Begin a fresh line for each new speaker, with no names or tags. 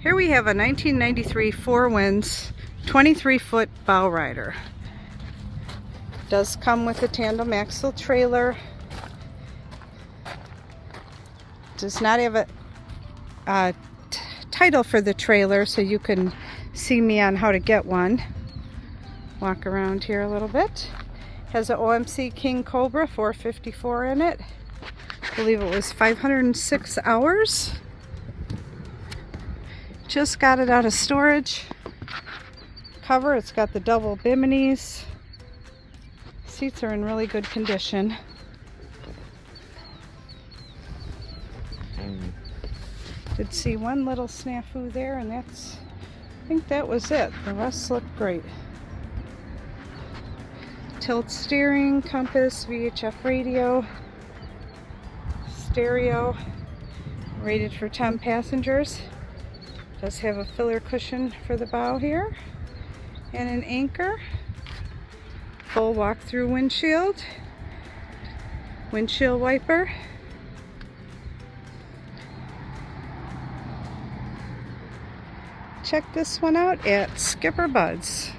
Here we have a 1993 Four Winds 23-foot bow rider. Does come with a tandem axle trailer. Does not have a title for the trailer, so you can see me on how to get one. Walk around here a little bit. Has an OMC King Cobra 454 in it. I believe it was 506 hours. Just got it out of storage. Cover, it's got the double biminis. Seats are in really good condition. Did see one little snafu there, and I think that was it. The rest looked great. Tilt steering, compass, VHF radio, stereo, rated for 10 passengers. Does have a filler cushion for the bow here, and an anchor. Full walk-through windshield wiper. Check this one out at SkipperBud's.